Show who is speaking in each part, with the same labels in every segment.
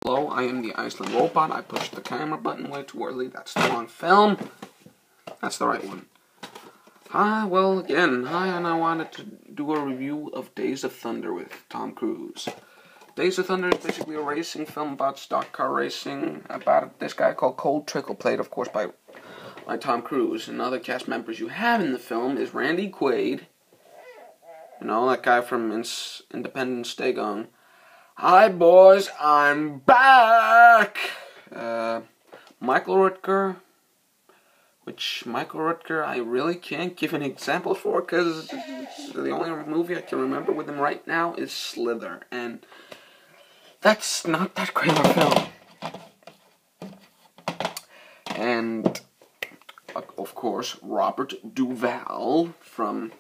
Speaker 1: Hello, I am the Icelandrobot. I pushed the camera button way too early. That's the wrong film. That's the right one. Hi, and I wanted to do a review of Days of Thunder with Tom Cruise. Days of Thunder is basically a racing film about stock car racing, about this guy called Cold Trickle, played, of course, by Tom Cruise. And other cast members you have in the film is Randy Quaid, you know, that guy from Independence Day going, "Hi boys, I'm back!" Michael Rutger, which Michael Rutger I really can't give an example for, because the only movie I can remember with him right now is Slither, and that's not that great of a film. And, of course, Robert Duvall from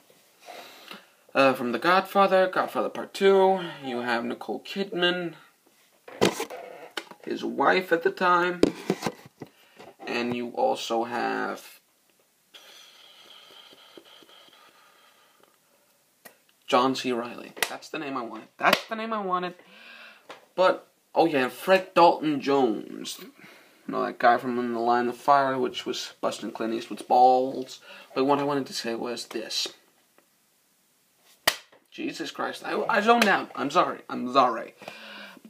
Speaker 1: The Godfather, Godfather Part 2. You have Nicole Kidman, his wife at the time. And you also have John C. Reilly. That's the name I wanted. But, oh yeah, Fred Dalton Jones. You know, that guy from In the Line of Fire, which was busting Clint Eastwood's balls. But what I wanted to say was this. Jesus Christ, I zoned out. I'm sorry.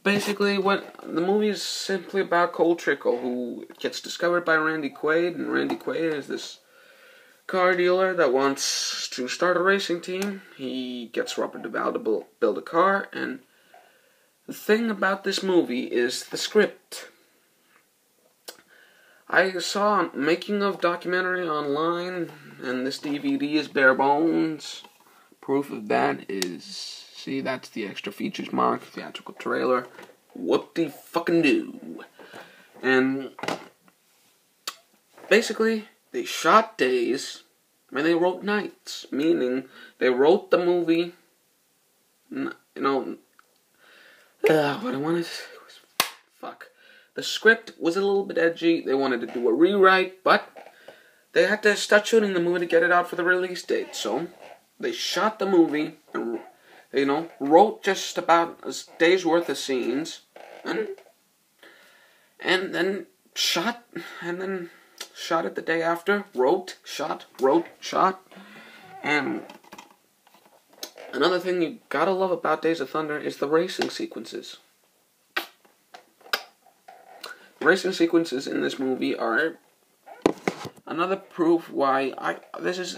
Speaker 1: Basically, what the movie is simply about Cold Trickle, who gets discovered by Randy Quaid, and Randy Quaid is this car dealer that wants to start a racing team. He gets Robert Duvall to build a car, and the thing about this movie is the script. I saw a making of documentary online, and this DVD is bare bones. Proof of that is, see, that's the extra features mark, theatrical trailer. Whoop-de-fucking-do. And basically, they shot days, and they wrote nights. Meaning, they wrote the movie, you know, what I wanted was, fuck. The script was a little bit edgy. They wanted to do a rewrite, but they had to start shooting the movie to get it out for the release date. So they shot the movie and, you know, wrote just about a day's worth of scenes, and then shot it the day after. Wrote, shot. And another thing you gotta love about Days of Thunder is the racing sequences. The racing sequences in this movie are another proof why this is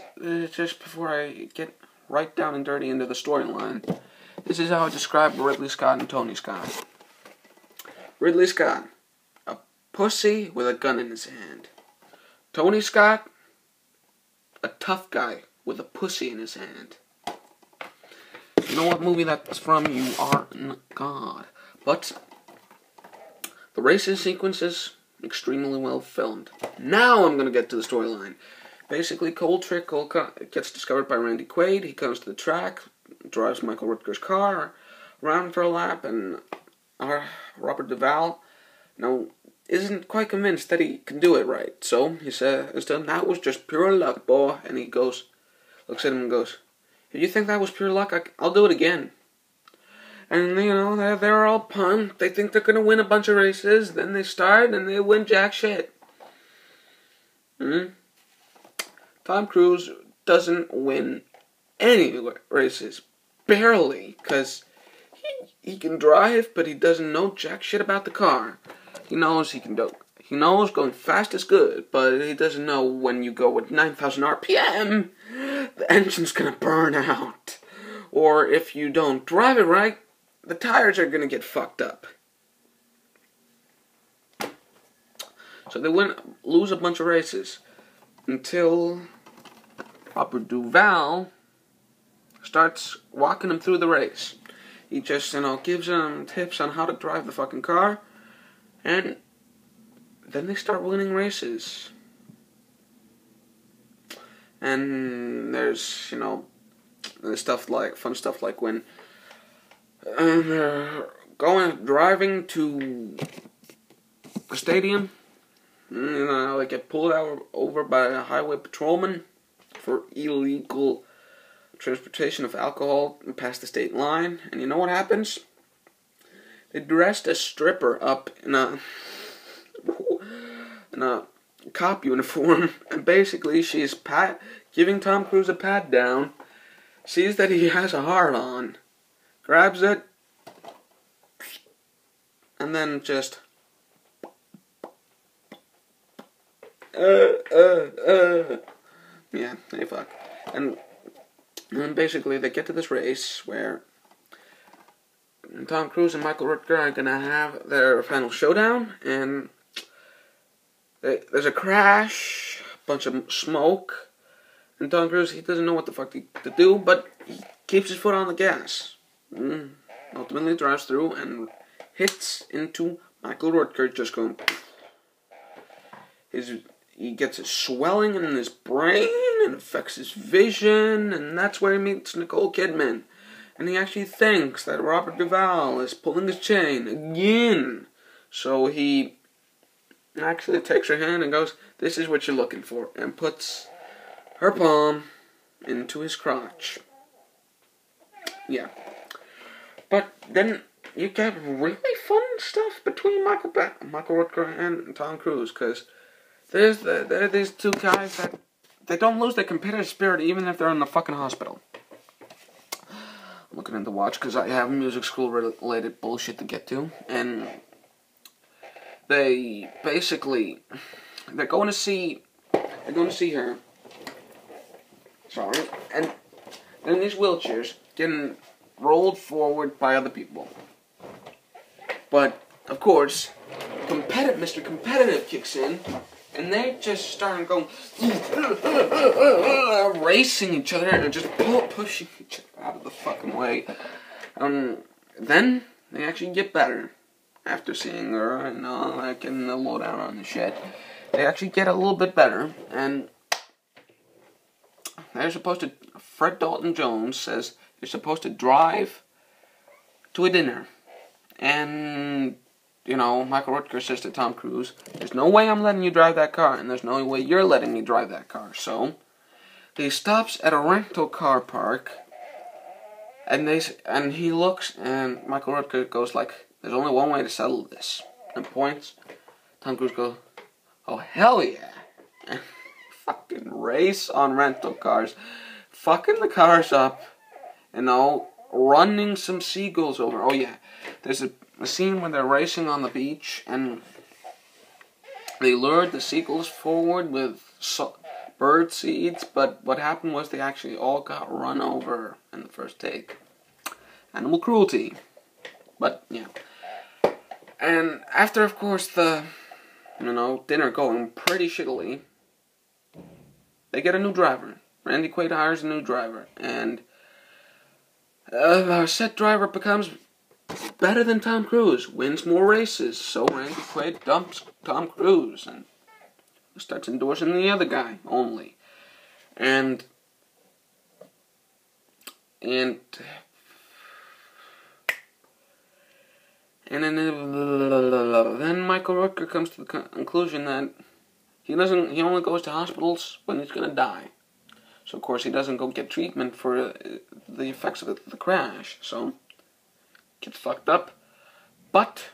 Speaker 1: just before I get right down and dirty into the storyline. This is how I describe Ridley Scott and Tony Scott. Ridley Scott, a pussy with a gun in his hand. Tony Scott, a tough guy with a pussy in his hand. You know what movie that's from? You are God. But the racing sequences, extremely well filmed. Now I'm going to get to the storyline. Basically, Cold Trickle gets discovered by Randy Quaid. He comes to the track, drives Michael Rutger's car around for a lap, and Robert Duvall, isn't quite convinced that he can do it right. So he says to him, "That was just pure luck, boy." And he looks at him and goes, "If you think that was pure luck, I'll do it again." And, they're all pumped. They think they're going to win a bunch of races. Then they start, and they win jack shit. Tom Cruise doesn't win any races. Barely. Because he can drive, but he doesn't know jack shit about the car. He knows going fast is good, but he doesn't know when you go at 9,000 RPM, the engine's going to burn out. Or if you don't drive it right, the tires are going to get fucked up. So they lose a bunch of races until Robert Duvall starts walking them through the race. He just, gives them tips on how to drive the fucking car, and then they start winning races. And there's, there's fun stuff like when they're driving to the stadium, they get pulled over by a highway patrolman for illegal transportation of alcohol past the state line. And you know what happens? They dressed a stripper up in a cop uniform, and basically she's giving Tom Cruise a pat down, sees that he has a heart on, grabs it, and then just yeah, hey fuck. And then basically they get to this race where Tom Cruise and Michael Rutger are gonna have their final showdown, and there's a crash, a bunch of smoke, and Tom Cruise, he doesn't know what the fuck to do, but he keeps his foot on the gas. Ultimately drives through and hits into Michael Rutger, just going. He gets a swelling in his brain and affects his vision, and that's where he meets Nicole Kidman. And he actually thinks that Robert Duvall is pulling his chain again. So he actually takes her hand and goes, "This is what you're looking for," and puts her palm into his crotch. Yeah. But then you get really fun stuff between Michael Rutger and Tom Cruise, because there are these two guys that they don't lose their competitive spirit even if they're in the fucking hospital. I'm looking at the watch because I have music school related bullshit to get to, and they're going to see her. Sorry, and they're in these wheelchairs getting rolled forward by other people. But of course, Mr. Competitive kicks in, and they just start going racing each other and just pushing each other out of the fucking way. Then they actually get better after seeing her and getting the lowdown on the shit. They actually get a little bit better, and they're supposed to. Fred Dalton Jones says you're supposed to drive to a dinner, and Michael Rutger says to Tom Cruise, "There's no way I'm letting you drive that car, and there's no way you're letting me drive that car." So he stops at a rental car park, and he looks, and Michael Rutger goes like, "There's only one way to settle this," and points. Tom Cruise goes, "Oh hell yeah!" And fucking race on rental cars, fucking the cars up, running some seagulls over. Oh yeah, there's a scene when they're racing on the beach, and they lured the seagulls forward with bird seeds, but what happened was they actually all got run over in the first take. Animal cruelty. But yeah. And after, of course, the dinner going pretty shittily, they get a new driver. Randy Quaid hires a new driver, and our set driver becomes better than Tom Cruise, wins more races, so Randy Quaid dumps Tom Cruise and starts endorsing the other guy only. And then Michael Rutger comes to the conclusion that he only goes to hospitals when he's gonna die. So of course he doesn't go get treatment for the effects of the crash. So gets fucked up. But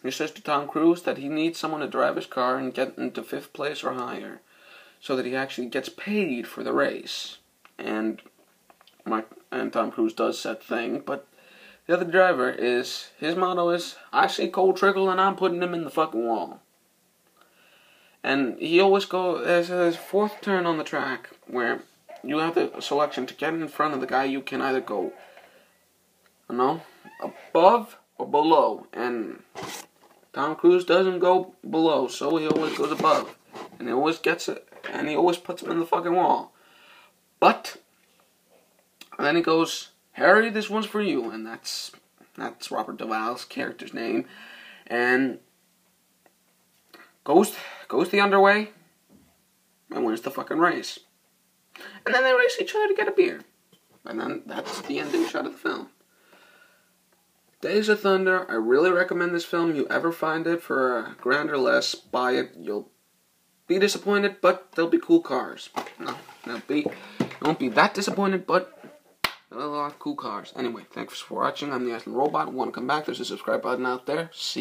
Speaker 1: he says to Tom Cruise that he needs someone to drive his car and get into 5th place or higher, so that he actually gets paid for the race. And Tom Cruise does that thing, but the other driver his motto is, "I see Cole Trickle and I'm putting him in the fucking wall." And he always there's a 4th turn on the track where you have the selection to get in front of the guy. You can either go, above or below. And Tom Cruise doesn't go below, so he always goes above. And he always gets it, and he always puts him in the fucking wall. But then he goes, "Harry, this one's for you," and that's Robert Duvall's character's name, and goes the underway and wins the fucking race. And then they race each other to get a beer, and then that's the ending shot of the film. Days of Thunder. I really recommend this film. You ever find it for a grand or less, buy it. You'll be disappointed, but there'll be cool cars. No, you won't be that disappointed, but A lot of cool cars. Anyway, thanks for watching. I'm the Icelandrobot. Want to come back? There's a subscribe button out there. See you.